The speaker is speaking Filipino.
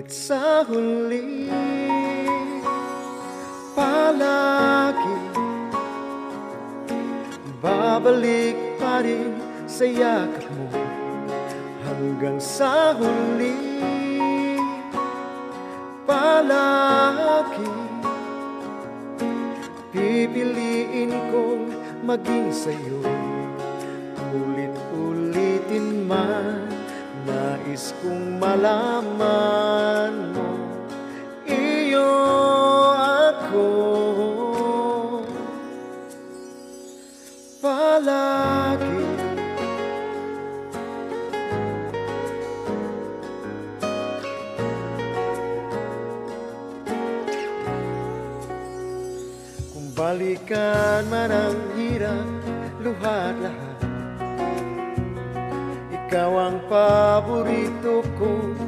Ngunit sa huli, palagi babalik pa rin sa yakap mo. Hanggang sa huli, palagi pipiliin kong maging sa'yo. Ulit-ulitin man, nais kong malaman mo, iyo ako palagi. Kung balikan man ang hirap, luhat lahat, ikaw ang paborito ko.